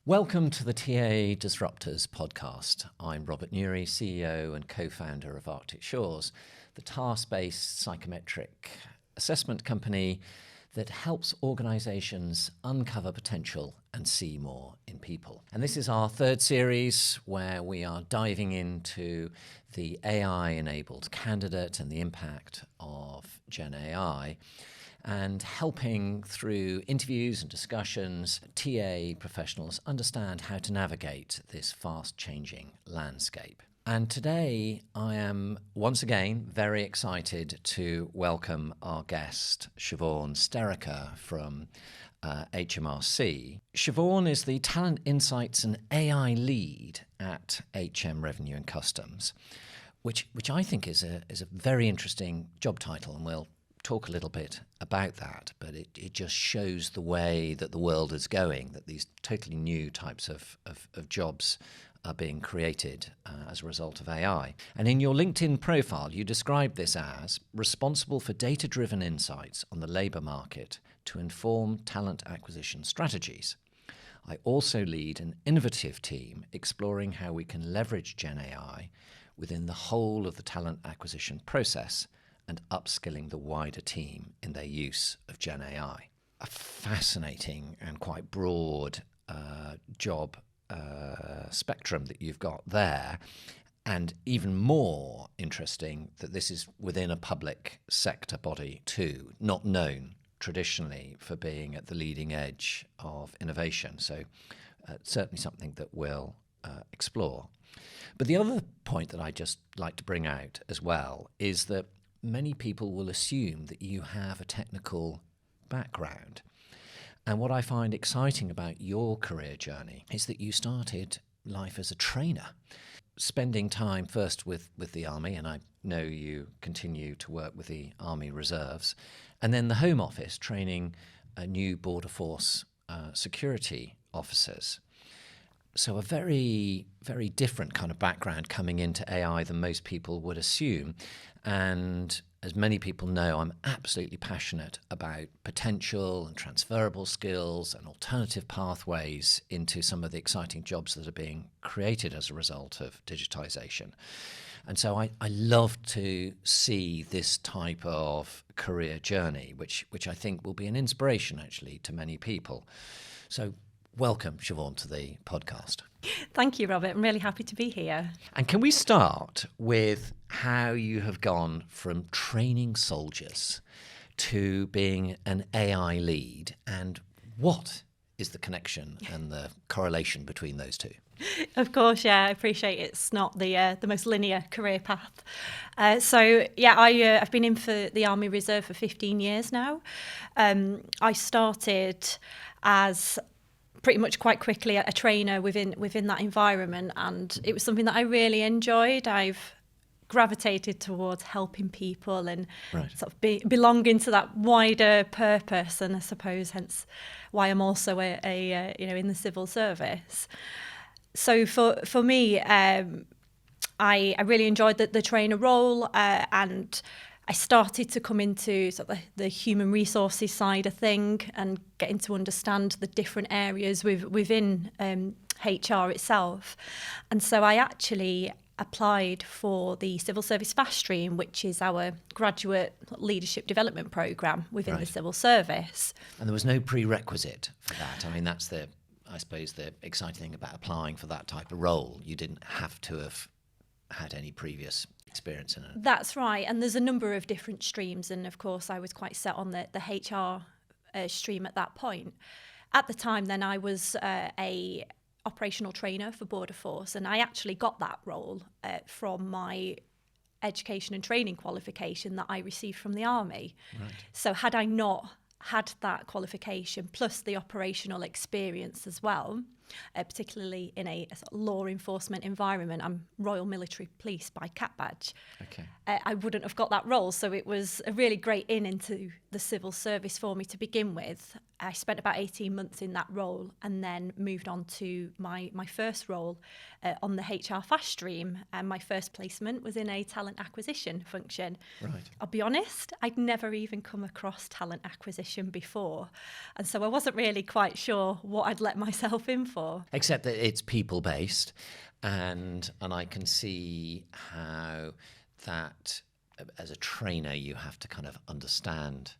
Welcome to the TA Disruptors podcast. I'm Robert Newry, CEO and co-founder of Arctic Shores, the task-based psychometric assessment company that helps organisations uncover potential and see more in people. And this is our third series where we are diving into the AI-enabled candidate and the impact of GenAI, and helping through interviews and discussions, TA professionals understand how to navigate this fast-changing landscape. And today I am once again very excited to welcome our guest, Siobhan Stericker from HMRC. Siobhan is the Talent Insights and AI Lead at HM Revenue and Customs, which I think is a very interesting job title, and we'll talk a little bit about that, but it just shows the way that the world is going, that these totally new types of jobs are being created as a result of AI. And in your LinkedIn profile, you describe this as responsible for data-driven insights on the labour market to inform talent acquisition strategies. I also lead an innovative team exploring how we can leverage GenAI within the whole of the talent acquisition process and upskilling the wider team in their use of GenAI. A fascinating and quite broad job spectrum that you've got there, and even more interesting that this is within a public sector body too, not known traditionally for being at the leading edge of innovation. So certainly something that we'll explore. But the other point that I just like to bring out as well is that many people will assume that you have a technical background. And what I find exciting about your career journey is that you started life as a trainer, spending time first with the Army, and I know you continue to work with the Army Reserves, and then the Home Office training new Border Force security officers. So a very, very different kind of background coming into AI than most people would assume. And as many people know, I'm absolutely passionate about potential and transferable skills and alternative pathways into some of the exciting jobs that are being created as a result of digitization. And so I love to see this type of career journey, which I think will be an inspiration actually to many people. So welcome, Siobhan, to the podcast. Thank you, Robert. I'm really happy to be here. And can we start with how you have gone from training soldiers to being an AI lead, and what is the connection and the correlation between those two? Of course, yeah, I appreciate it's not the most linear career path. I've been in for the Army Reserve for 15 years now. I started as pretty much quite quickly a trainer within that environment, and it was something that I really enjoyed. I've gravitated towards helping people and sort of belonging to that wider purpose, and I suppose hence why I'm also a in the civil service. So for me, I really enjoyed the trainer role, and I started to come into sort of the human resources side of thing and getting to understand the different areas within HR itself. And so I actually applied for the Civil Service Fast Stream, which is our graduate leadership development programme within the civil service. And there was no prerequisite for that. I mean, that's I suppose the exciting thing about applying for that type of role. You didn't have to have had any previous experience in it. That's right, and there's a number of different streams, and of course I was quite set on the HR stream at that point. At the time then I was a operational trainer for Border Force, and I actually got that role from my education and training qualification that I received from the Army. Right. So had I not had that qualification plus the operational experience as well, particularly in a sort of law enforcement environment. I'm Royal Military Police by Cat Badge. Okay. I wouldn't have got that role. So it was a really great into the civil service for me to begin with. I spent about 18 months in that role and then moved on to my first role on the HR Fast Stream. And my first placement was in a talent acquisition function. Right. I'll be honest, I'd never even come across talent acquisition before. And so I wasn't really quite sure what I'd let myself in for. for. Except that it's people-based, and I can see how that, as a trainer, you have to kind of understand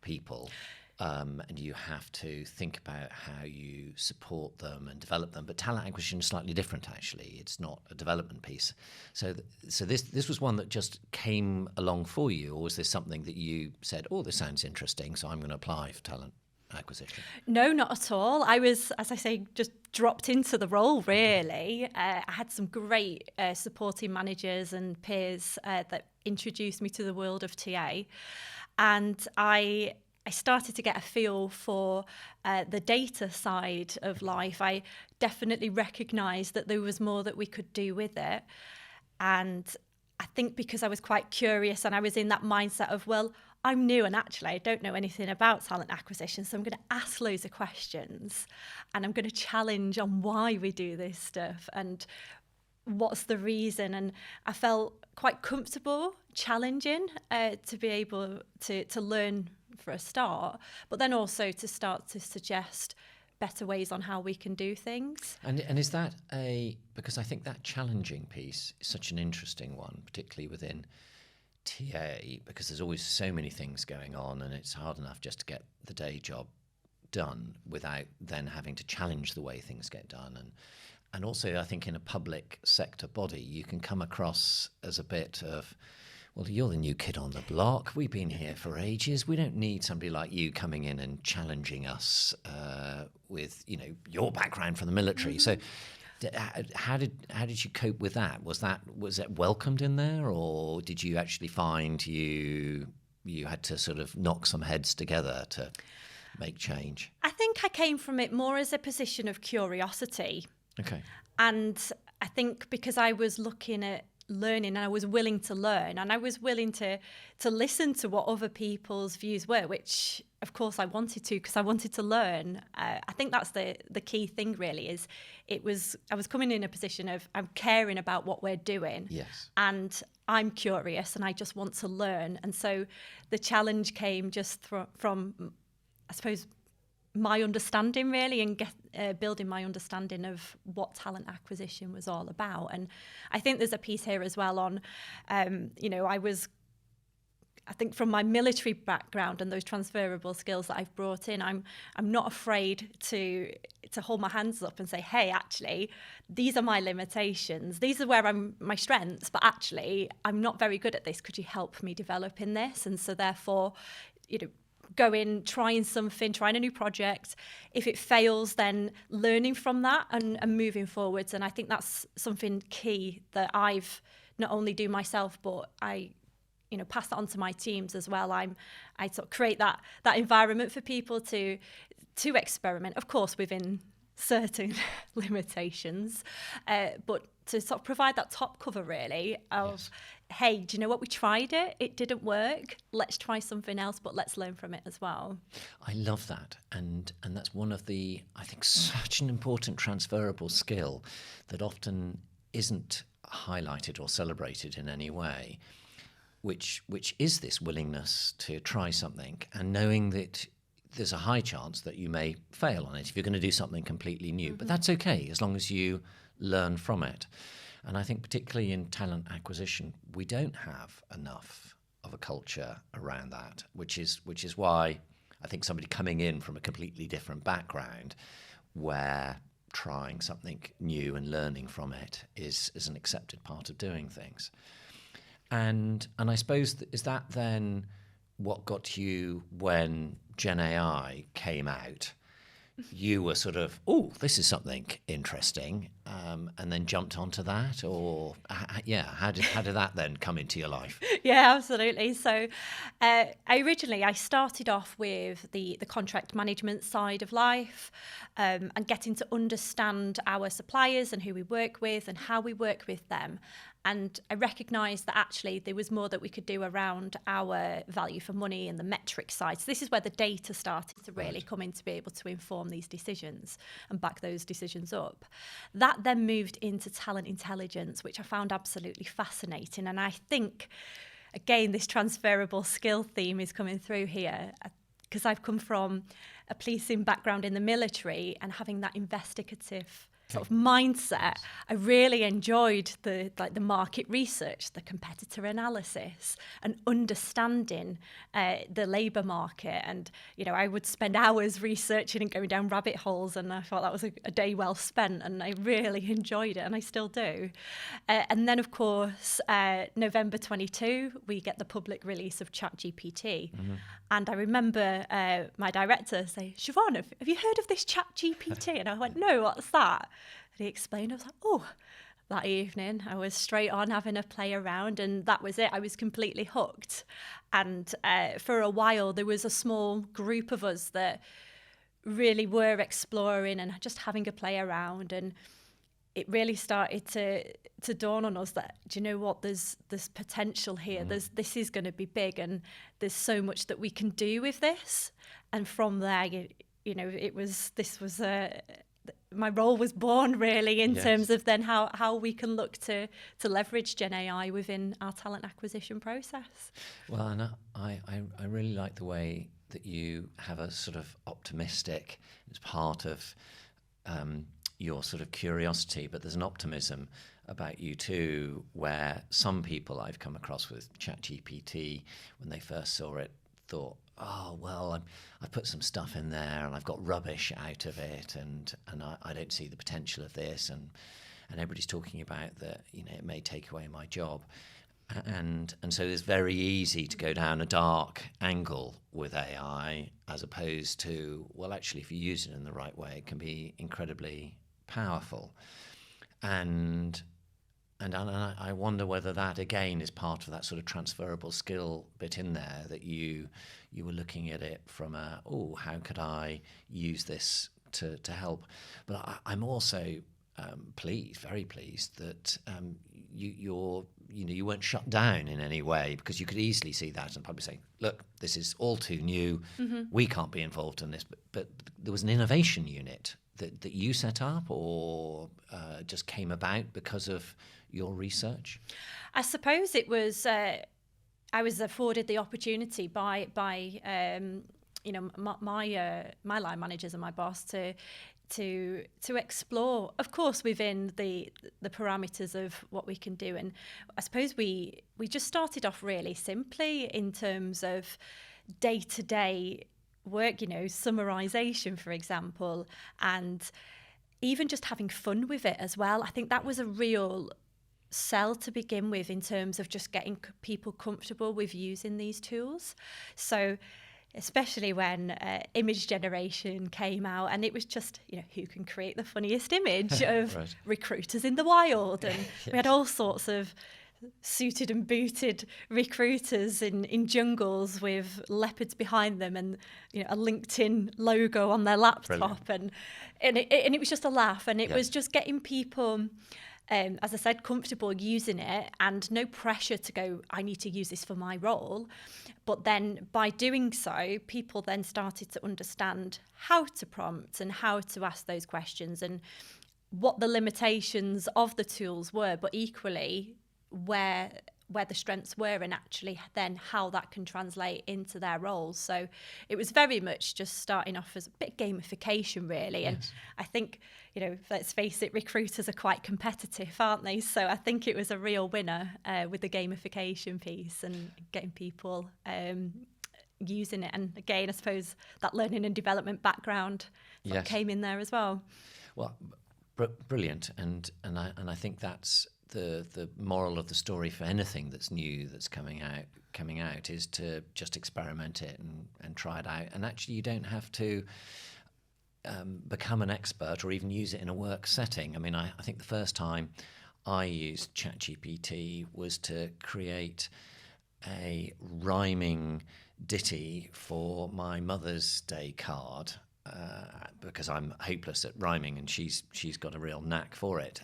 people, and you have to think about how you support them and develop them. But talent acquisition is slightly different, actually. It's not a development piece. So this was one that just came along for you, or was this something that you said, oh, this sounds interesting, so I'm going to apply for talent acquisition? No, not at all. I was, as I say, just dropped into the role, really. I had some great supporting managers and peers that introduced me to the world of TA. And I started to get a feel for the data side of life. I definitely recognised that there was more that we could do with it. And I think because I was quite curious and I was in that mindset of, well, I'm new and actually I don't know anything about talent acquisition, so I'm going to ask loads of questions and I'm going to challenge on why we do this stuff and what's the reason. And I felt quite comfortable challenging to be able to learn for a start, but then also to start to suggest better ways on how we can do things. And is that because I think that challenging piece is such an interesting one, particularly within TA, because there's always so many things going on and it's hard enough just to get the day job done without then having to challenge the way things get done. And also I think in a public sector body, you can come across as a bit of, well, you're the new kid on the block. We've been here for ages. We don't need somebody like you coming in and challenging us with, your background from the military. Mm-hmm. So how did you cope with that? Was it welcomed in there, or did you actually find you had to sort of knock some heads together to make change? I think I came from it more as a position of curiosity. Okay. And I think because I was looking at learning and I was willing to learn and I was willing to listen to what other people's views were, which of course I wanted to because I wanted to learn. I think that's the key thing really is I was coming in a position of I'm caring about what we're doing. Yes. And I'm curious and I just want to learn. And so the challenge came just from I suppose, my understanding really and building my understanding of what talent acquisition was all about. And I think there's a piece here as well on, I think from my military background and those transferable skills that I've brought in, I'm not afraid to hold my hands up and say, hey, actually, these are my limitations. These are where my strengths, but actually, I'm not very good at this. Could you help me develop in this? And so therefore, go in, trying a new project. If it fails, then learning from that and moving forwards. And I think that's something key that I've not only do myself, but I pass that on to my teams as well. I sort of create that environment for people to experiment, of course, within certain limitations, but to sort of provide that top cover really of, yes. Hey, do you know what? We tried it. It didn't work. Let's try something else, but let's learn from it as well. I love that. And that's one of the, I think, such an important transferable skill that often isn't highlighted or celebrated in any way, which is this willingness to try something and knowing that there's a high chance that you may fail on it if you're going to do something completely new. Mm-hmm. But that's okay as long as you learn from it. And I think particularly in talent acquisition, we don't have enough of a culture around that, which is why I think somebody coming in from a completely different background where trying something new and learning from it is an accepted part of doing things. And I suppose, is that then what got you when GenAI came out? You were sort of, oh, this is something interesting, and then jumped onto that, or how did that then come into your life? Yeah, absolutely. So, I started off with the contract management side of life, and getting to understand our suppliers and who we work with and how we work with them. And I recognised that actually there was more that we could do around our value for money and the metric side. So this is where the data started to really come in to be able to inform these decisions and back those decisions up. That then moved into talent intelligence, which I found absolutely fascinating. And I think, again, this transferable skill theme is coming through here. because I've come from a policing background in the military and having that investigative sort of mindset, I really enjoyed the market research, the competitor analysis, and understanding the labour market. And I would spend hours researching and going down rabbit holes, and I thought that was a day well spent, and I really enjoyed it, and I still do. And then, of course, November 22, we get the public release of ChatGPT, and I remember my director saying, "Siobhan, have you heard of this ChatGPT?" And I went, "No, what's that?" And he explained. I was like, "Oh." That evening, I was straight on having a play around, and that was it. I was completely hooked. And for a while, there was a small group of us that really were exploring and just having a play around. And it really started to dawn on us that, do you know what, there's potential here. This is going to be big, and there's so much that we can do with this. And from there, my role was born really in terms of then how we can look to leverage GenAI within our talent acquisition process. Well, and I really like the way that you have a sort of optimistic, it's part of your sort of curiosity, but there's an optimism about you too, where some people I've come across with ChatGPT, when they first saw it, thought, "Oh, well, I've put some stuff in there and I've got rubbish out of it, and I don't see the potential of this, and everybody's talking about that, it may take away my job." And so it's very easy to go down a dark angle with AI, as opposed to, well, actually, if you use it in the right way, it can be incredibly powerful. And I wonder whether that, again, is part of that sort of transferable skill bit in there, that you were looking at it from how could I use this to help? But I'm also very pleased that you weren't shut down in any way, because you could easily see that and probably say, "Look, this is all too new. We can't be involved in this." But there was an innovation unit that you set up, or just came about because of your research? I suppose it was. I was afforded the opportunity by my line managers and my boss to explore, of course, within the parameters of what we can do. And I suppose we just started off really simply in terms of day-to-day work, summarization, for example, and even just having fun with it as well. I think that was a real sell to begin with, in terms of just getting people comfortable with using these tools. So especially when image generation came out, and it was just, who can create the funniest image of right. recruiters in the wild, and we had all sorts of suited and booted recruiters in jungles with leopards behind them, and a LinkedIn logo on their laptop. Brilliant. and it was just a laugh, and it was just getting people, as I said, comfortable using it, and no pressure to go, I need to use this for my role. But then by doing so, people then started to understand how to prompt and how to ask those questions, and what the limitations of the tools were, but equally where the strengths were, and actually then how that can translate into their roles. So it was very much just starting off as a bit of gamification, really. And I think, let's face it, recruiters are quite competitive, aren't they? So I think it was a real winner with the gamification piece and getting people using it. And again, I suppose that learning and development background came in there as well. Well, brilliant. And I think that's the moral of the story for anything that's new, that's coming out, is to just experiment it and try it out. And actually, you don't have to become an expert or even use it in a work setting. I mean, I think the first time I used ChatGPT was to create a rhyming ditty for my Mother's Day card, because I'm hopeless at rhyming, and she's got a real knack for it.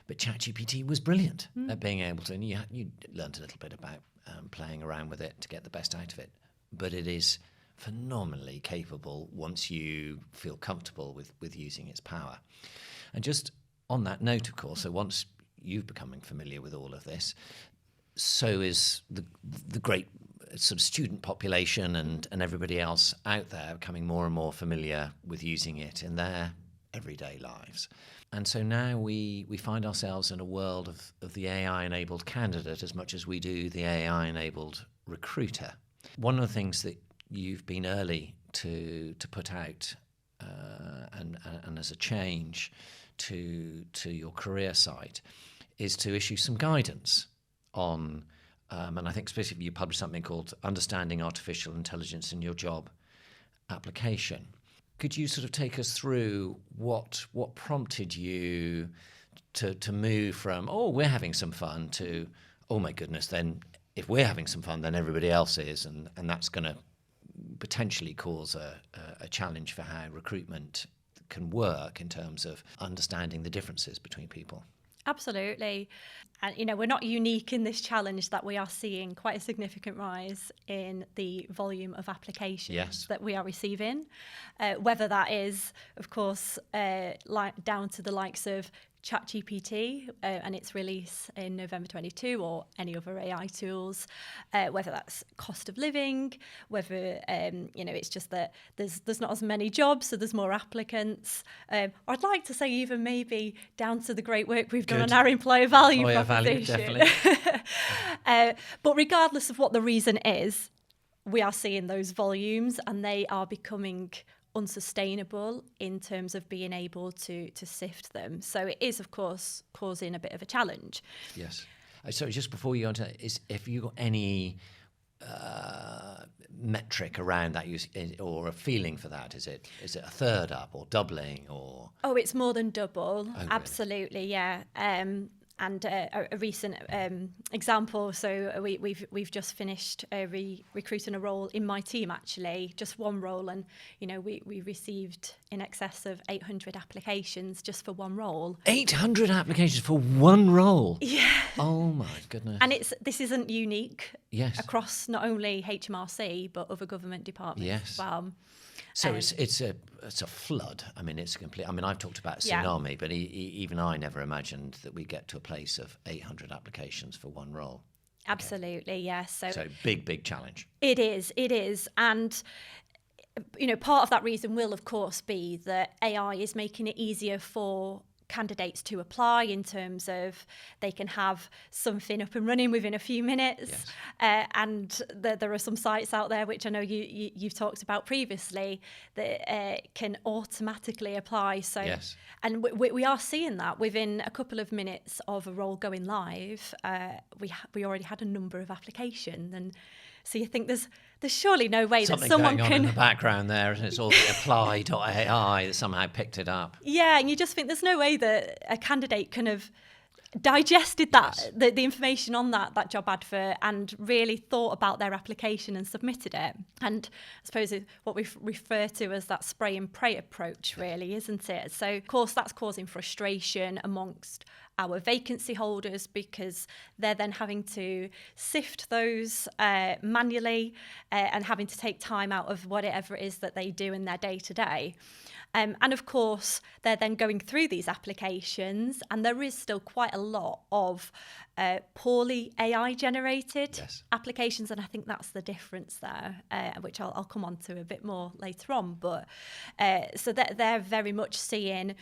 But ChatGPT was brilliant at being able to, and you learned a little bit about playing around with it to get the best out of it. But it is phenomenally capable once you feel comfortable with using its power. And just on that note, of course, so once you've becoming familiar with all of this, so is the great sort of student population and everybody else out there becoming more and more familiar with using it in their everyday lives. And so now we find ourselves in a world of the AI-enabled candidate as much as we do the AI-enabled recruiter. One of the things that you've been early to put out and as a change to your career site is to issue some guidance on, and I think specifically you published something called Understanding Artificial Intelligence in Your Job Application. Could you sort of take us through what prompted you to move from, oh, we're having some fun, to, oh my goodness, then if we're having some fun, then everybody else is, and that's going to potentially cause a challenge for how recruitment can work in terms of understanding the differences between people? Absolutely. And, we're not unique in this challenge that we are seeing quite a significant rise in the volume of applications that we are receiving, whether that is, of course, down to the likes of ChatGPT and its release in November 22, or any other AI tools, whether that's cost of living, whether it's just that there's not as many jobs, so there's more applicants. I'd like to say even maybe down to the great work we've done on our employer value proposition. But regardless of what the reason is, we are seeing those volumes, and they are becoming unsustainable in terms of being able to sift them. So it is, of course, causing a bit of a challenge. Yes. Sorry, just before you go on to that, if you got any metric around that, or a feeling for that? Is it a third up or doubling or? Oh, it's more than double. Oh, absolutely, really? Yeah. And a recent example, so we've just finished recruiting a role in my team, actually, just one role, and we received in excess of 800 applications just for one role. 800 applications for one role? Yeah. Oh my goodness. And this isn't unique. Yes. Across not only HMRC but other government departments as well. So it's a flood. I mean, it's complete. I mean, I've talked about tsunami, but even I never imagined that we'd get to a place of 800 applications for one role. Absolutely, yes. So big challenge. It is, and part of that reason will, of course, be that AI is making it easier for candidates to apply, in terms of they can have something up and running within a few minutes. Yes. And there are some sites out there, which I know you've talked about previously, that can automatically apply. So, yes. And we are seeing that within a couple of minutes of a role going live. We already had a number of applications, and so you think there's surely no way something that someone going on can in the background there, and it's all the apply.ai that somehow picked it up. Yeah, and you just think there's no way that a candidate can have digested that, yes, the information on that job advert, and really thought about their application and submitted it. And I suppose what we refer to as that spray and pray approach, really, isn't it? So, of course, that's causing frustration amongst our vacancy holders, because they're then having to sift those manually and having to take time out of whatever it is that they do in their day-to-day. And of course, they're then going through these applications, and there is still quite a lot of poorly AI-generated applications, and I think that's the difference there, which I'll come on to a bit more later on. But so they're very much seeing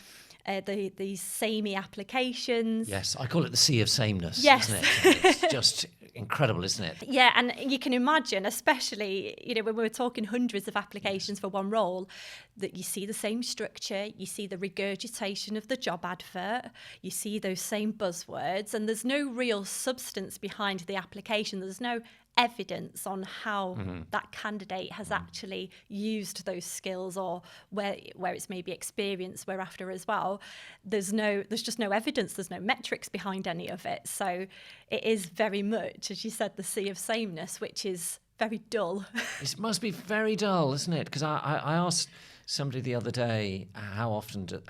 these samey applications. Yes, I call it the sea of sameness, yes, isn't it? It's just incredible, isn't it? Yeah, and you can imagine, especially, when we're talking hundreds of applications for one role, that you see the same structure, you see the regurgitation of the job advert, you see those same buzzwords, and there's no real substance behind the application. There's no evidence on how that candidate has actually used those skills, or where it's maybe experience we're after as well. There's just no evidence, there's no metrics behind any of it. So it is very much, as you said, the sea of sameness, which is very dull. It must be very dull, isn't it? Because I asked somebody the other day how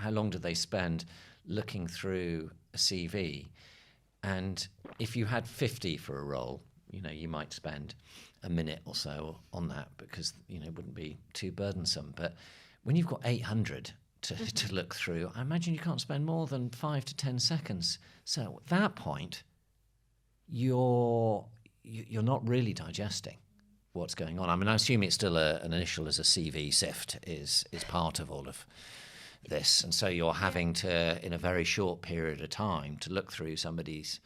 long do they spend looking through a CV, and if you had 50 for a role, you might spend a minute or so on that, because it wouldn't be too burdensome. But when you've got 800 to look through, I imagine you can't spend more than 5 to 10 seconds. So at that point, you're not really digesting. what's going on. I mean, I assume it's still an initial as a CV sift is part of all of this, and so you're having to, in a very short period of time, to look through somebody's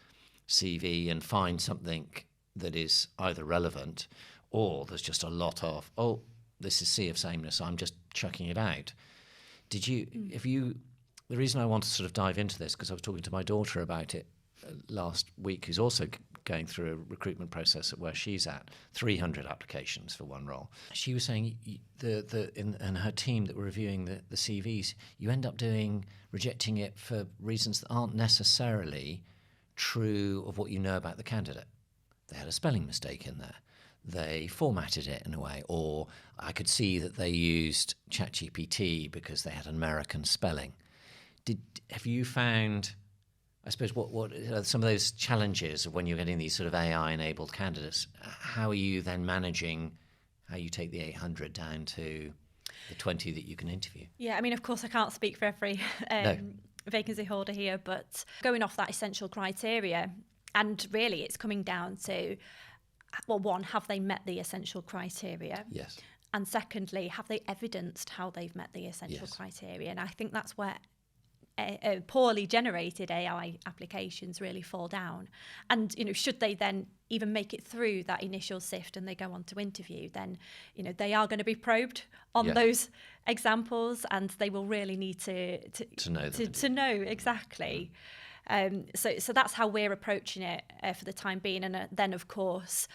CV and find something that is either relevant, or there's just a lot of, oh, this is sea of sameness, I'm just chucking it out. The reason I want to sort of dive into this, because I was talking to my daughter about it last week, who's also going through a recruitment process at where she's at, 300 applications for one role. She was saying in her team that were reviewing the CVs, you end up rejecting it for reasons that aren't necessarily true of what you know about the candidate. They had a spelling mistake in there. They formatted it in a way, or I could see that they used ChatGPT because they had an American spelling. Have you found, I suppose, what are some of those challenges of when you're getting these sort of AI-enabled candidates? How are you then managing how you take the 800 down to the 20 that you can interview? Yeah, I mean, of course, I can't speak for every vacancy holder here, but going off that essential criteria, and really it's coming down to, well, one, have they met the essential criteria? Yes. And secondly, have they evidenced how they've met the essential criteria? And I think that's where poorly generated AI applications really fall down. And, should they then even make it through that initial sift and they go on to interview, then, they are going to be probed on those examples, and they will really need to know exactly. So that's how we're approaching it for the time being. And then, of course,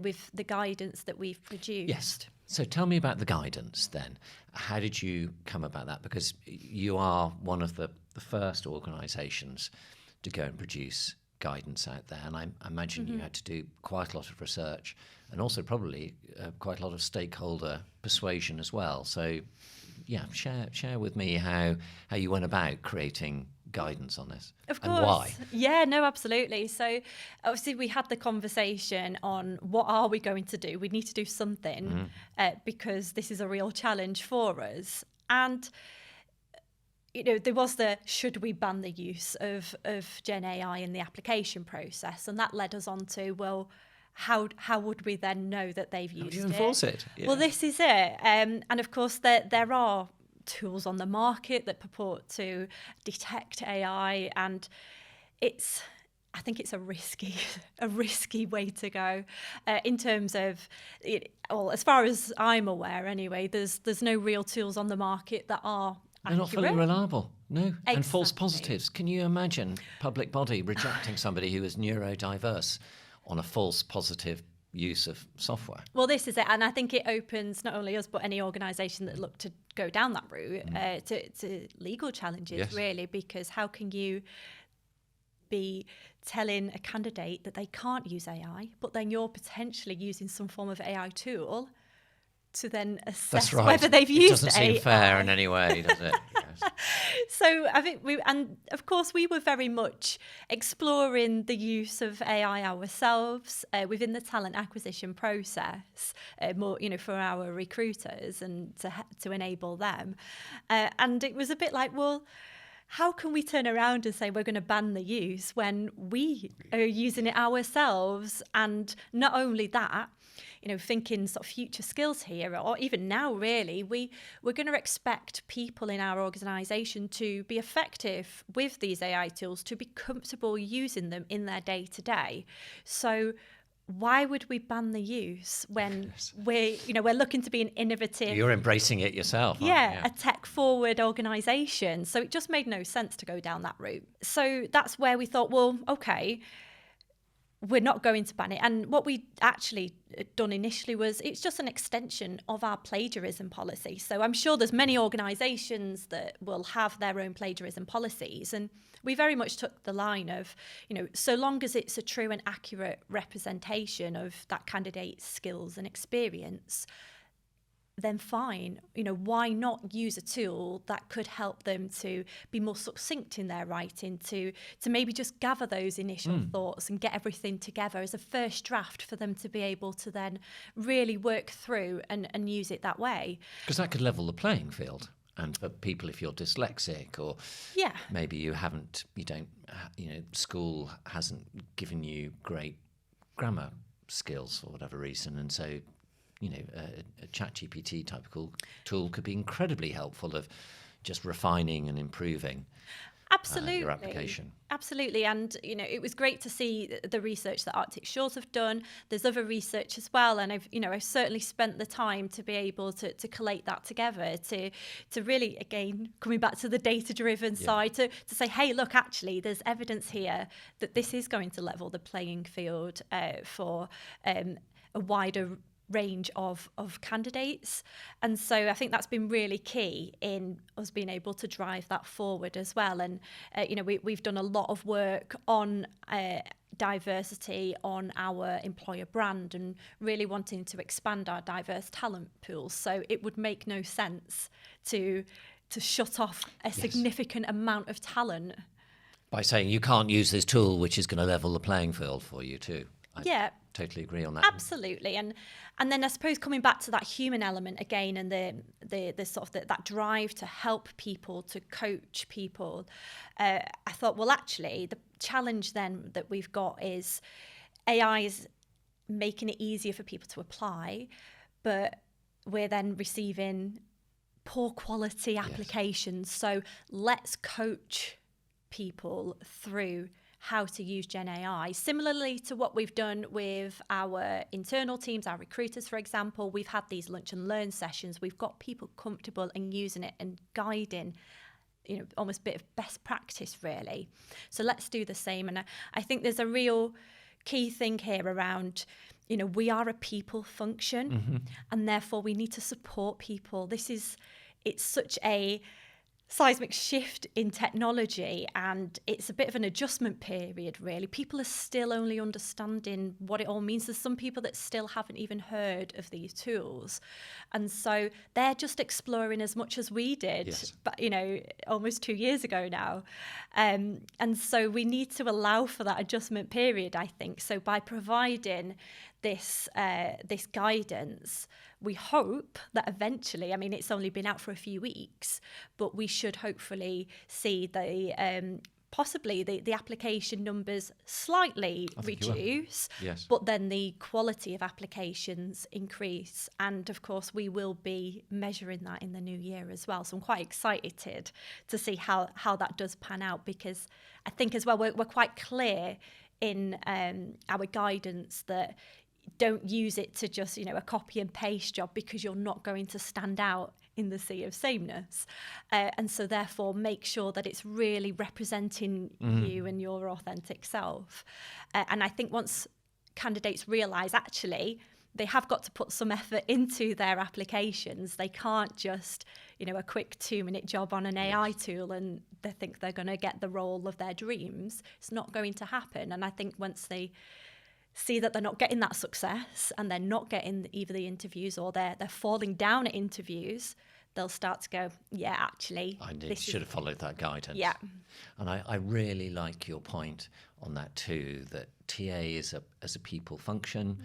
with the guidance that we've produced. Yes. So tell me about the guidance then. How did you come about that? Because you are one of the first organisations to go and produce guidance out there. And I imagine you had to do quite a lot of research and also probably quite a lot of stakeholder persuasion as well. So, yeah, share with me how you went about creating guidance on this. Of course. And why. Yeah, no, absolutely. So obviously we had the conversation on what are we going to do? We need to do something because this is a real challenge for us. And there was should we ban the use of GenAI in the application process? And that led us on to, well, how would we then know that they've used it? How do you enforce it? Yeah. Well, this is it. And of course, there are tools on the market that purport to detect AI, and I think it's a risky way to go in terms of well, as far as I'm aware anyway, there's no real tools on the market that are they're not fully reliable. No. Exactly. And false positives. Can you imagine public body rejecting somebody who is neurodiverse on a false positive use of software? Well, this is it. And I think it opens not only us, but any organisation that look to go down that route to legal challenges, really, because how can you be telling a candidate that they can't use AI, but then you're potentially using some form of AI tool to then assess whether they've used AI. It doesn't seem fair in any way, does it? Yes. So I think and of course we were very much exploring the use of AI ourselves within the talent acquisition process, more for our recruiters and to enable them. And it was a bit like, well, how can we turn around and say we're going to ban the use when we are using it ourselves? And not only that, thinking sort of future skills here, or even now, really, we're going to expect people in our organisation to be effective with these AI tools, to be comfortable using them in their day-to-day. So why would we ban the use when we're looking to be an innovative... You're embracing it yourself, aren't you? A tech-forward organisation. So it just made no sense to go down that route. So that's where we thought, well, okay, we're not going to ban it. And what we actually done initially was it's just an extension of our plagiarism policy. So I'm sure there's many organisations that will have their own plagiarism policies. And we very much took the line of, so long as it's a true and accurate representation of that candidate's skills and experience, then fine. Why not use a tool that could help them to be more succinct in their writing, to maybe just gather those initial thoughts and get everything together as a first draft for them to be able to then really work through and use it that way. Because that could level the playing field. And for people, if you're dyslexic or maybe school hasn't given you great grammar skills for whatever reason, and so a ChatGPT type tool could be incredibly helpful of just refining and improving your application. Absolutely. And, it was great to see the research that Arctic Shores have done. There's other research as well. And I've certainly spent the time to be able to collate that together to really, again, coming back to the data-driven side, to say, hey, look, actually, there's evidence here that this is going to level the playing field for a wider range of candidates. And so I think that's been really key in us being able to drive that forward as well. And we've done a lot of work on diversity, on our employer brand, and really wanting to expand our diverse talent pools. So it would make no sense to shut off a significant amount of talent by saying you can't use this tool, which is going to level the playing field for you too. I totally agree on that. Absolutely. And then I suppose coming back to that human element again, and the sort of that drive to help people, to coach people, I thought, well, actually, the challenge then that we've got is AI is making it easier for people to apply, but we're then receiving poor quality applications. So let's coach people through how to use GenAI. Similarly to what we've done with our internal teams, our recruiters, for example, we've had these lunch and learn sessions. We've got people comfortable in using it and guiding, almost a bit of best practice, really. So let's do the same. And I think there's a real key thing here around, we are a people function, and therefore we need to support people. It's such a seismic shift in technology, and it's a bit of an adjustment period, really. People are still only understanding what it all means. There's some people that still haven't even heard of these tools, and so they're just exploring as much as we did, but almost 2 years ago now, and so we need to allow for that adjustment period, I think. So by providing this guidance, we hope that eventually, it's only been out for a few weeks, but we should hopefully see possibly the application numbers slightly reduce, but then the quality of applications increase. And of course, we will be measuring that in the new year as well. So I'm quite excited to see how that does pan out, because I think as well, we're quite clear in our guidance that don't use it to just, a copy and paste job, because you're not going to stand out in the sea of sameness. And so therefore make sure that it's really representing you and your authentic self. And I think once candidates realise, actually, they have got to put some effort into their applications. They can't just, a quick 2-minute job on an AI tool and they think they're going to get the role of their dreams. It's not going to happen. And I think once they see that they're not getting that success, and they're not getting either the interviews, or they're falling down at interviews, they'll start to go, actually, I should have followed that guidance. Yeah. And I really like your point on that too, that TA is as a people function,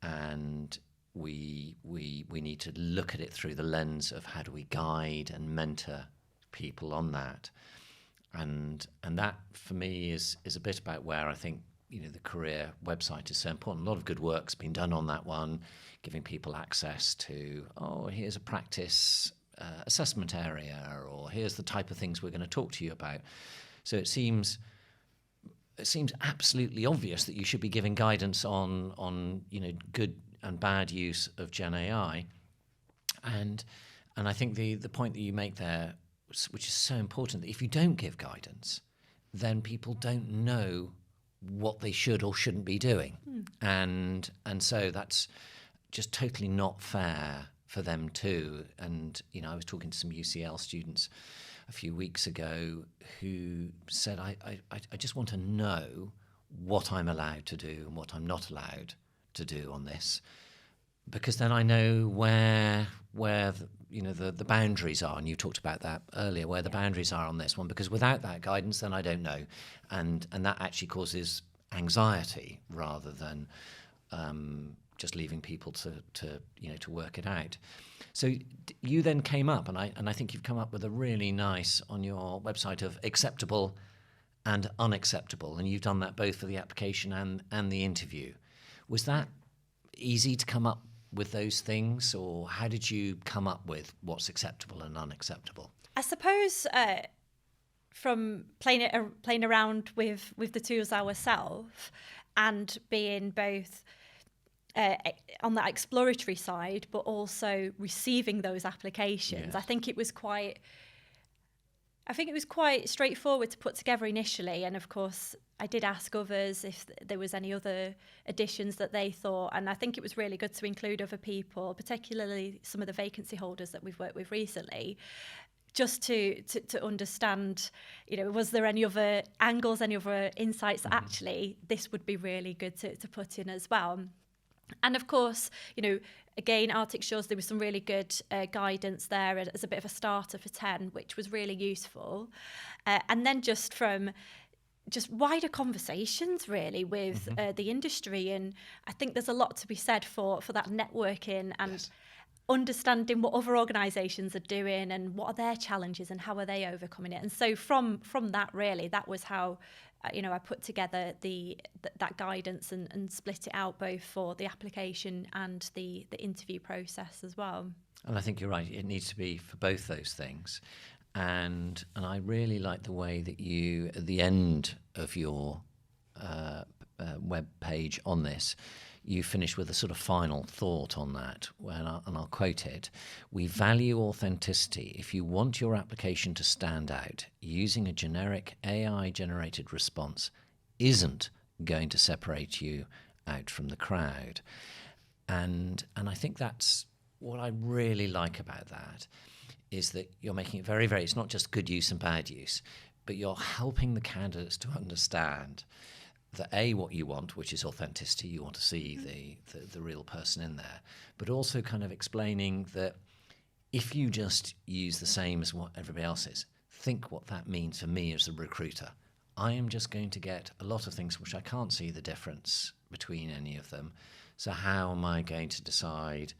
and we need to look at it through the lens of how do we guide and mentor people on that. And that for me is a bit about where I think the career website is so important. A lot of good work's been done on that one, giving people access to, here's a practice assessment area, or here's the type of things we're going to talk to you about. So it seems absolutely obvious that you should be giving guidance on good and bad use of GenAI. And I think the point that you make there, which is so important, that if you don't give guidance, then people don't know what they should or shouldn't be doing. And so that's just totally not fair for them too. And, I was talking to some UCL students a few weeks ago who said, I just want to know what I'm allowed to do and what I'm not allowed to do on this, because then I know where the boundaries are. And you talked about that earlier, where the boundaries are on this one, because without that guidance, then I don't know. And that actually causes anxiety rather than just leaving people to work it out. So you then came up, and I think you've come up with a really nice on your website of acceptable and unacceptable, and you've done that both for the application and the interview. Was that easy to come up with those things, or how did you come up with what's acceptable and unacceptable? I suppose from playing around with the tools ourselves and being both on that exploratory side, but also receiving those applications. Yes. I think it was quite straightforward to put together initially, and of course I did ask others if there was any other additions that they thought, and I think it was really good to include other people, particularly some of the vacancy holders that we've worked with recently, just to understand, was there any other angles, any other insights that actually this would be really good to put in as well. And of course, again, Arctic Shores, there was some really good guidance there as a bit of a starter for 10, which was really useful. And then just wider conversations really with the industry. And I think there's a lot to be said for that networking and Yes. understanding what other organisations are doing and what are their challenges and how are they overcoming it. And so from that, really, that was how I put together that guidance and split it out both for the application and the interview process as well. And I think you're right. It needs to be for both those things. And I really like the way that you, at the end of your web page on this, you finish with a sort of final thought on that, and I'll quote it. "We value authenticity. If you want your application to stand out, using a generic AI-generated response isn't going to separate you out from the crowd." And I think that's what I really like about that, is that you're making it very, very, it's not just good use and bad use, but you're helping the candidates to understand that A, what you want, which is authenticity, you want to see the real person in there, but also kind of explaining that if you just use the same as what everybody else is, think what that means for me as a recruiter. I am just going to get a lot of things which I can't see the difference between any of them. So how am I going to decide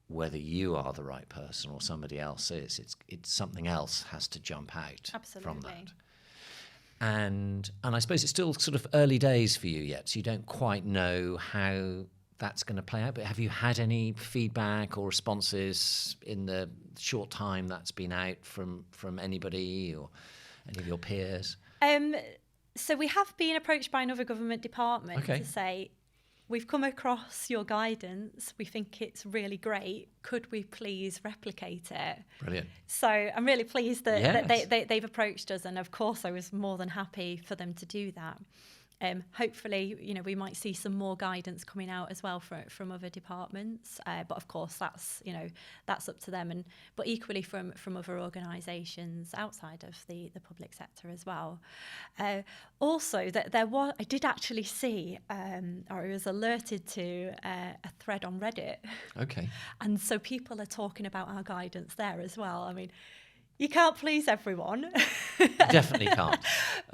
whether you are the right person or somebody else is? It's something else has to jump out from that. And I suppose it's still sort of early days for you yet, so you don't quite know how that's going to play out. But have you had any feedback or responses in the short time that's been out from anybody or any of your peers? So we have been approached by another government department to say, we've come across your guidance. We think it's really great. Could we please replicate it? Brilliant. So I'm really pleased that they've approached us. And of course, I was more than happy for them to do that. Hopefully, we might see some more guidance coming out as well from other departments. But of course, that's up to them. But equally from other organisations outside of the public sector as well. Also, that I did actually see, or I was alerted to a thread on Reddit. Okay. And so people are talking about our guidance there as well. I mean, you can't please everyone. Definitely can't.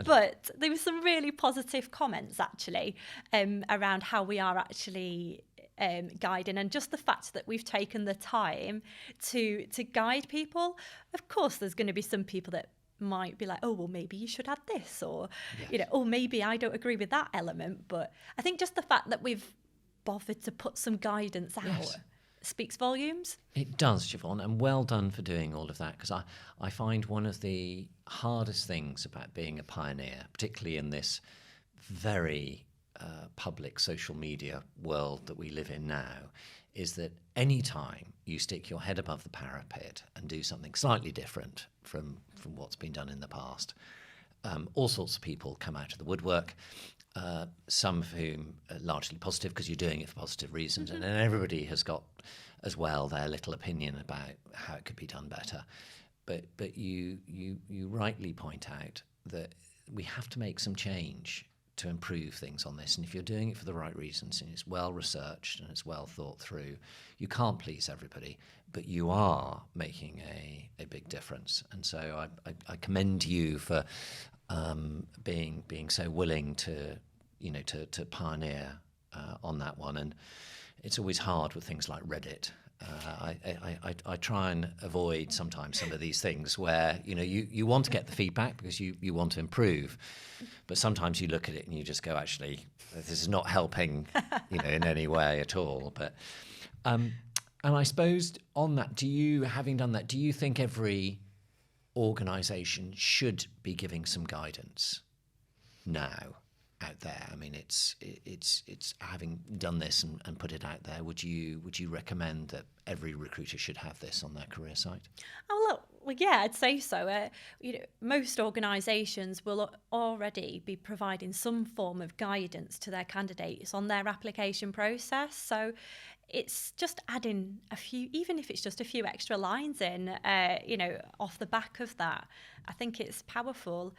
But there were some really positive comments, actually, around how we are actually guiding, and just the fact that we've taken the time to guide people. Of course, there's going to be some people that might be like, oh, well, maybe you should add this, or, oh, maybe I don't agree with that element. But I think just the fact that we've bothered to put some guidance out speaks volumes. It does, Siobhan, and well done for doing all of that, because I find one of the hardest things about being a pioneer, particularly in this very public social media world that we live in now, is that any time you stick your head above the parapet and do something slightly different from what's been done in the past, all sorts of people come out of the woodwork. Some of whom are largely positive because you're doing it for positive reasons, and then everybody has got as well their little opinion about how it could be done better. But you rightly point out that we have to make some change to improve things on this, and if you're doing it for the right reasons and it's well researched and it's well thought through, you can't please everybody, but you are making a big difference. And so I commend you for being so willing to pioneer on that one. And it's always hard with things like Reddit. I try and avoid sometimes some of these things where you want to get the feedback because you want to improve, but sometimes you look at it and you just go, actually, this is not helping in any way at all. But And I suppose on that, having done that, do you think every organisation should be giving some guidance now out there? I mean, it's having done this and put it out there. Would you recommend that every recruiter should have this on their career site? Oh, look, well, yeah, I'd say so. Most organisations will already be providing some form of guidance to their candidates on their application process. So it's just adding a few, even if it's just a few extra lines in, off the back of that. I think it's powerful.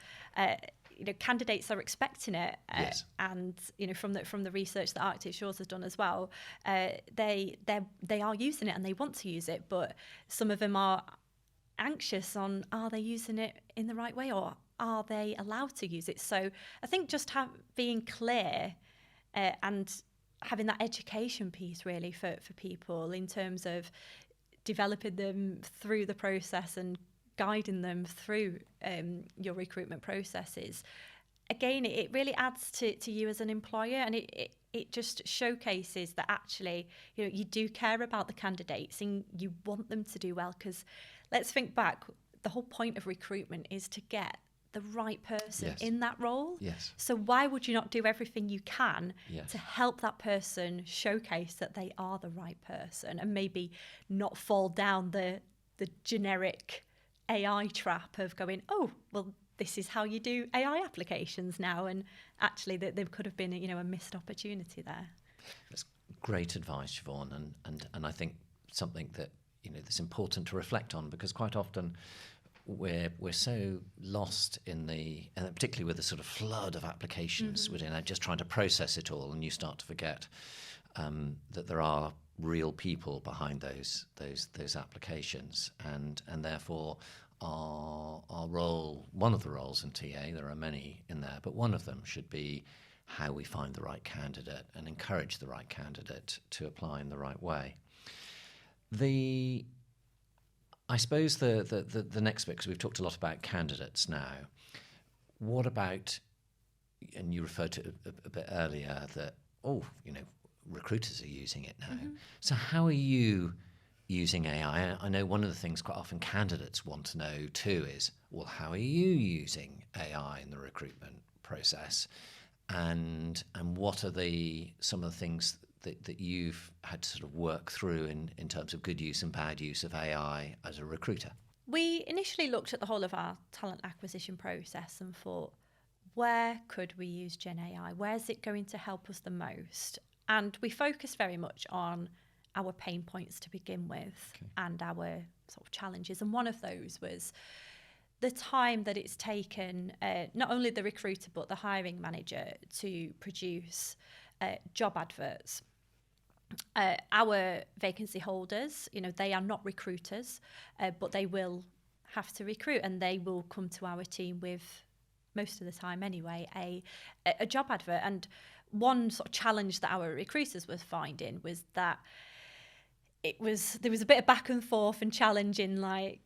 Candidates are expecting it, yes. And from the research that Arctic Shores has done as well, they are using it and they want to use it, but some of them are anxious on, are they using it in the right way, or are they allowed to use it? So I think just being clear and having that education piece really for people in terms of developing them through the process and guiding them through your recruitment processes. Again, it really adds to you as an employer, and it just showcases that actually you do care about the candidates and you want them to do well, because let's think back, the whole point of recruitment is to get the right person yes. in that role. Yes. So why would you not do everything you can yes. to help that person showcase that they are the right person, and maybe not fall down the generic AI trap of going, oh, well, this is how you do AI applications now, and actually there could have been a missed opportunity there. That's great advice, Siobhan, and I think something that that's important to reflect on, because quite often we're so lost in particularly with the sort of flood of applications within just trying to process it all, and you start to forget that there are real people behind those applications, and therefore our role, one of the roles in TA, there are many in there, but one of them should be how we find the right candidate and encourage the right candidate to apply in the right way. I suppose the next bit, because we've talked a lot about candidates now, what about, and you referred to it a bit earlier, that, recruiters are using it now. So how are you using AI? I know one of the things quite often candidates want to know too is, well, how are you using AI in the recruitment process? And what are some of the things that you've had to sort of work through in terms of good use and bad use of AI as a recruiter? We initially looked at the whole of our talent acquisition process and thought, where could we use GenAI? Where's it going to help us the most? And we focused very much on our pain points to begin with, and our sort of challenges. And one of those was the time that it's taken not only the recruiter but the hiring manager to produce job adverts. Our vacancy holders, they are not recruiters, but they will have to recruit, and they will come to our team with, most of the time anyway, a job advert. And one sort of challenge that our recruiters were finding was that there was a bit of back and forth and challenging, like,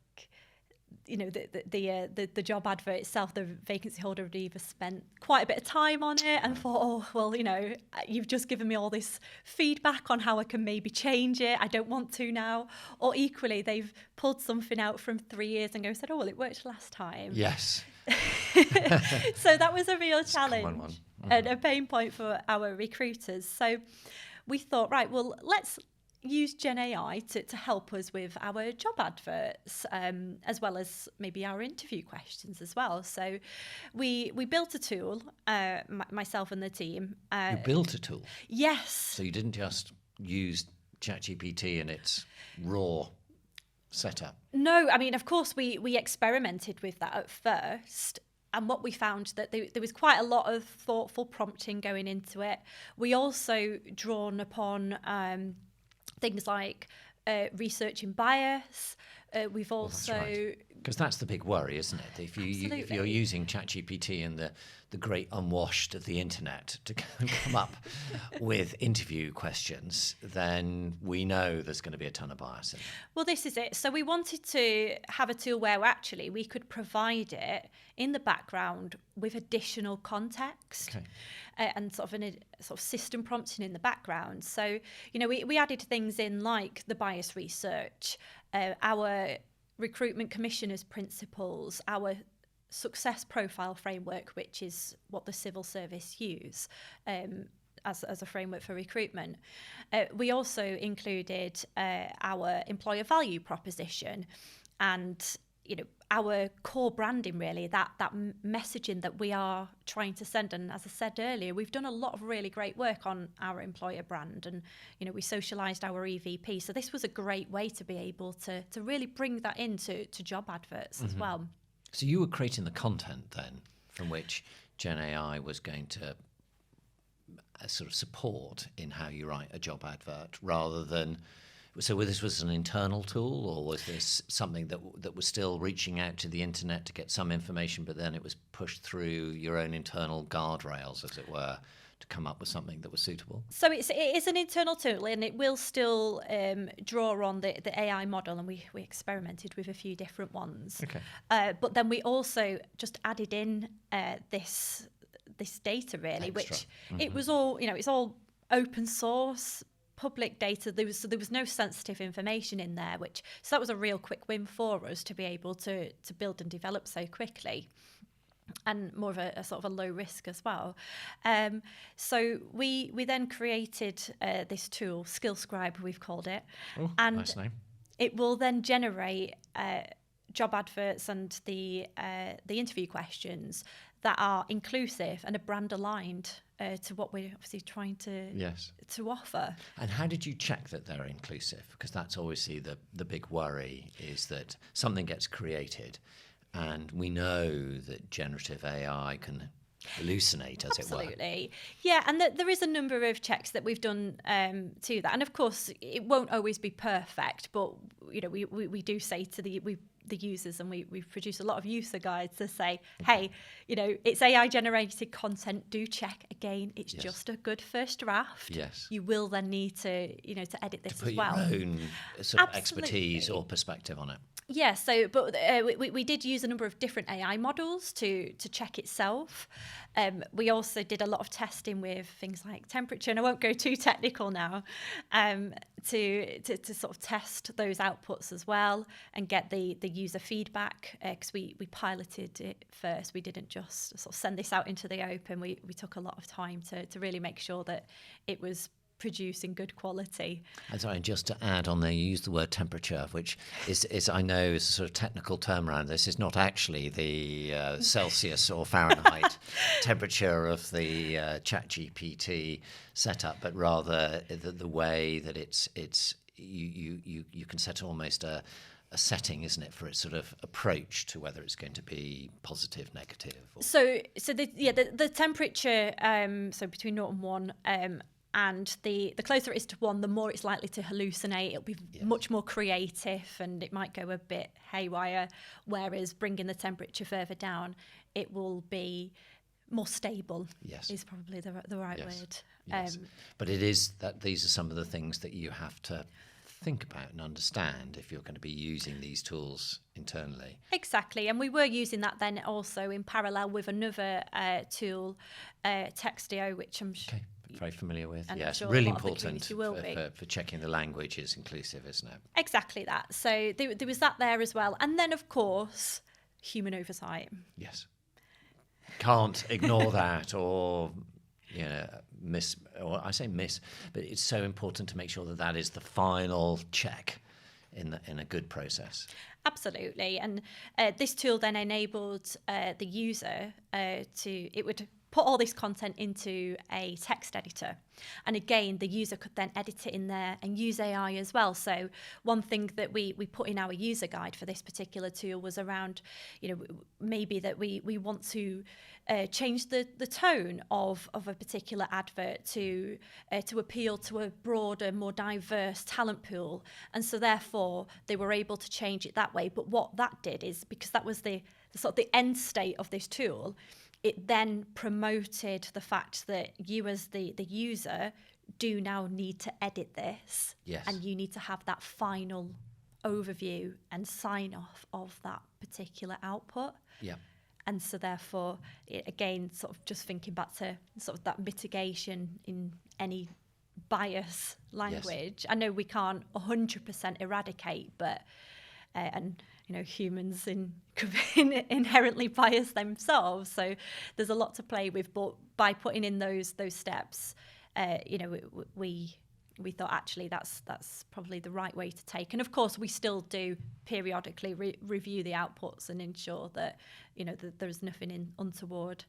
the job advert itself. The vacancy holder had either spent quite a bit of time on it and thought, oh, well, you've just given me all this feedback on how I can maybe change it. I don't want to now. Or equally, they've pulled something out from 3 years and said, oh, well, it worked last time. Yes. So that was a real challenge and a pain point for our recruiters. So we thought, right, well, let's use GenAI to help us with our job adverts, as well as maybe our interview questions as well. So we built a tool, myself and the team. You built a tool? Yes. So you didn't just use ChatGPT in its raw setup? No, I mean, of course, we experimented with that at first. And what we found that there was quite a lot of thoughtful prompting going into it. We also drawn upon things like researching bias, we've also... Because that's the big worry, isn't it? If you're using ChatGPT and the great unwashed of the internet to come up with interview questions, then we know there's going to be a ton of bias in it. Well, this is it. So we wanted to have a tool where actually we could provide it in the background with additional context. Okay. And sort of system prompting in the background. So, we added things in like the bias research, our recruitment commissioners principles, our success profile framework, which is what the civil service use as a framework for recruitment. We also included our employer value proposition and our core branding, really, that messaging that we are trying to send. And as I said earlier, we've done a lot of really great work on our employer brand, and we socialised our EVP. So this was a great way to be able to really bring that into job adverts as well. So you were creating the content then from which GenAI was going to sort of support in how you write a job advert, rather than... So this was an internal tool, or was this something that was still reaching out to the internet to get some information, but then it was pushed through your own internal guardrails, as it were, to come up with something that was suitable? So it is an internal tool, and it will still draw on the AI model, and we experimented with a few different ones. Okay. But then we also just added in this data, really, which it was all, it's all open source, public data. There was no sensitive information in there, so that was a real quick win for us to be able to build and develop so quickly, and more of a sort of a low risk as well. So we then created this tool, SkillScribe, we've called it. Oh, and nice name. It will then generate job adverts and the interview questions that are inclusive and are brand aligned to what we're obviously trying to offer. And how did you check that they're inclusive? Because that's obviously the big worry, is that something gets created, and we know that generative AI can hallucinate, as it were. Absolutely. Yeah, and there is a number of checks that we've done to that. And of course, it won't always be perfect, but we do say to the users, and we produce a lot of user guides to say, hey, it's AI generated content, do check again, it's just a good first draft. Yes. You will then need to edit this to put as well. your own sort of expertise or perspective on it. Yeah, but we did use a number of different AI models to check itself. We also did a lot of testing with things like temperature, and I won't go too technical now, to sort of test those outputs as well and get the user feedback, because we piloted it first. We didn't just sort of send this out into the open. We took a lot of time to really make sure that it was producing good quality. And sorry, just to add on there, you used the word temperature, which is I know is a sort of technical term around this. Is not actually the Celsius or Fahrenheit temperature of the ChatGPT setup, but rather the way that it's you can set almost a setting, isn't it, for its sort of approach to whether it's going to be positive, negative. So the temperature, so between 0 and 1. And the closer it is to 1, the more it's likely to hallucinate. It'll be much more creative, and it might go a bit haywire. Whereas bringing the temperature further down, it will be more stable. Yes, is probably the right word. Yes. But it is that these are some of the things that you have to think about and understand if you're going to be using these tools internally. Exactly, and we were using that then also in parallel with another tool, Textio, which I'm sure. Very familiar with. And yes, sure really important for checking the language is inclusive, isn't it? Exactly that. So there was that there as well. And then, of course, human oversight. Yes. Can't ignore that or miss, or I say miss, but it's so important to make sure that is the final check in a good process. Absolutely. And this tool then enabled the user it would put all this content into a text editor. And again, the user could then edit it in there and use AI as well. So one thing that we put in our user guide for this particular tool was around, maybe that we want to change the tone of a particular advert to appeal to a broader, more diverse talent pool. And so therefore, they were able to change it that way. But what that did is, because that was the sort of the end state of this tool, it then promoted the fact that you as the user do now need to edit this. Yes. And you need to have that final overview and sign off of that particular output. Yeah. And so therefore, again, sort of just thinking back to sort of that mitigation in any bias language. Yes. I know we can't 100% eradicate, but and humans could be inherently biased themselves, so there's a lot to play with. But by putting in those steps, we thought actually that's probably the right way to take. And of course, we still do periodically review the outputs and ensure that that there's nothing untoward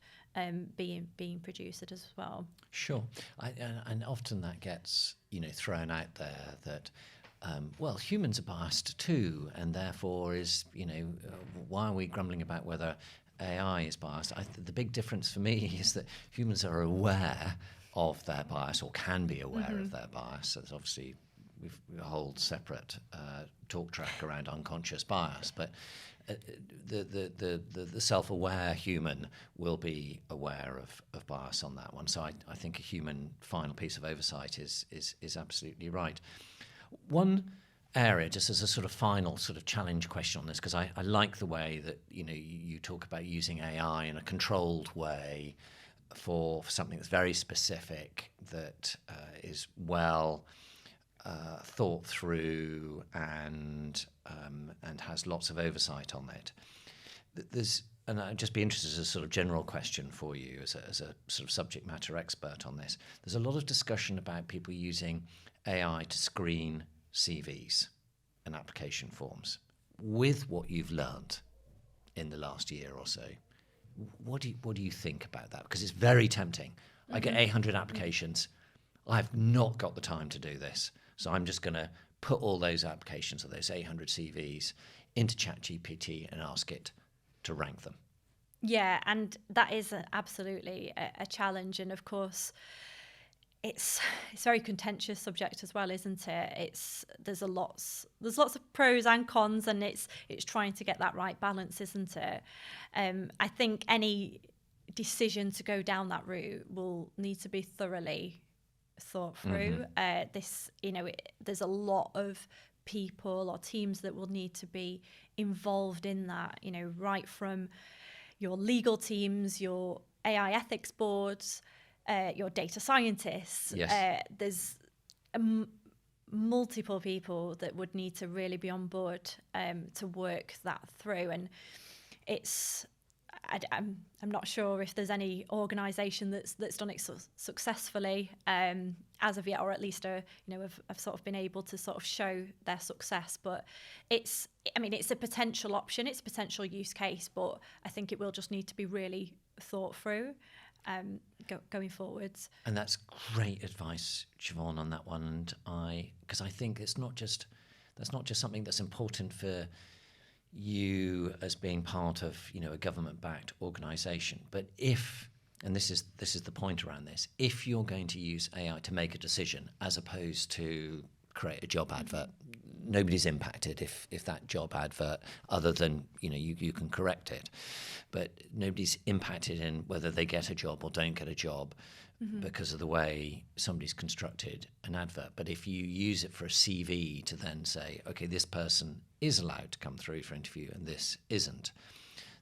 being produced as well. Sure, and often that gets thrown out there that. Humans are biased too, and therefore why are we grumbling about whether AI is biased? The big difference for me is that humans are aware of their bias, or can be aware of their bias. So there's obviously we've a whole separate talk track around unconscious bias, but the self-aware human will be aware of bias on that one. So I think a human final piece of oversight is absolutely right. One area, just as a sort of final sort of challenge question on this, because I like the way that you talk about using AI in a controlled way for something that's very specific, that is well thought through and has lots of oversight on it. And I'd just be interested as a sort of general question for you as a sort of subject matter expert on this. There's a lot of discussion about people using AI to screen CVs and application forms. With what you've learned in the last year or so, what do you think about that? Because it's very tempting. I get 800 applications. I've not got the time to do this. So I'm just going to put all those applications or those 800 CVs into ChatGPT and ask it to rank them. Yeah, and that is absolutely a challenge. And of course, it's a very contentious subject as well, isn't it? There's lots of pros and cons, and it's trying to get that right balance, isn't it? I think any decision to go down that route will need to be thoroughly thought through. There's a lot of people or teams that will need to be involved in that. Right from your legal teams, your AI ethics boards, your data scientists. Yes. There's multiple people that would need to really be on board to work that through. And I'm not sure if there's any organisation that's done it successfully as of yet, or at least have sort of been able to sort of show their success. But it's a potential option, it's a potential use case, but I think it will just need to be really thought through going forwards. And that's great advice, Siobhan, on that one. And because I think that's not just something that's important for you as being part of a government-backed organisation, but and this is the point around this, if you're going to use AI to make a decision as opposed to create a job advert, nobody's impacted if that job advert, other than you can correct it, but nobody's impacted in whether they get a job or don't get a job because of the way somebody's constructed an advert. But if you use it for a CV to then say, okay, this person is allowed to come through for interview and this isn't,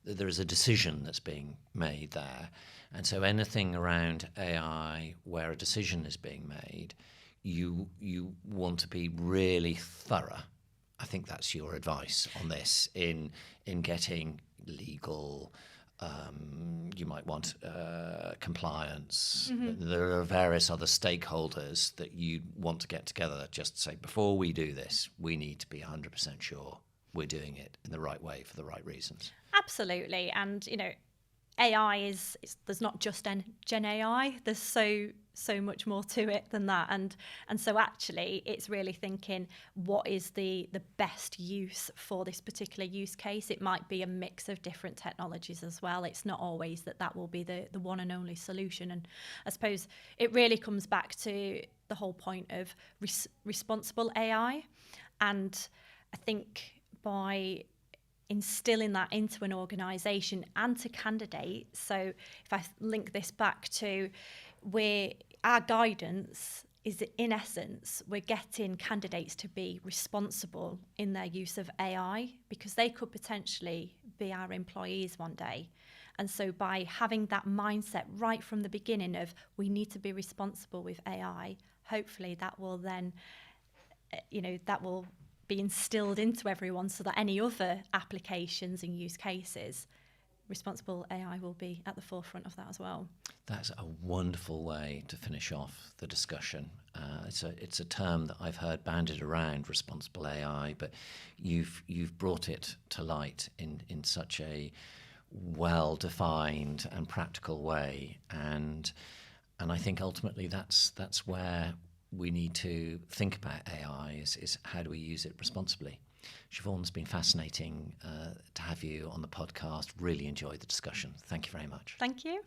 there is a decision that's being made there. And so anything around AI where a decision is being made, you want to be really thorough. I think that's your advice on this in getting legal. You might want compliance. There are various other stakeholders that you want to get together that just say, before we do this, we need to be 100% sure we're doing it in the right way for the right reasons. Absolutely. And, AI there's not just GenAI. There's so much more to it than that, and so actually it's really thinking what is the best use for this particular use case. It might be a mix of different technologies as well. It's not always that will be the one and only solution. And I suppose it really comes back to the whole point of responsible AI, and I think by instilling that into an organisation and to candidates. So if I link this back to our guidance is, in essence, we're getting candidates to be responsible in their use of AI, because they could potentially be our employees one day. And so by having that mindset right from the beginning of we need to be responsible with AI, hopefully that will then, that will be instilled into everyone, so that any other applications and use cases, responsible AI will be at the forefront of that as well. That's a wonderful way to finish off the discussion. It's a term that I've heard bandied around, responsible AI, but you've brought it to light in such a well-defined and practical way, and I think ultimately that's where we need to think about AI is how do we use it responsibly. Siobhan, it's been fascinating to have you on the podcast. Really enjoyed the discussion. Thank you very much. Thank you.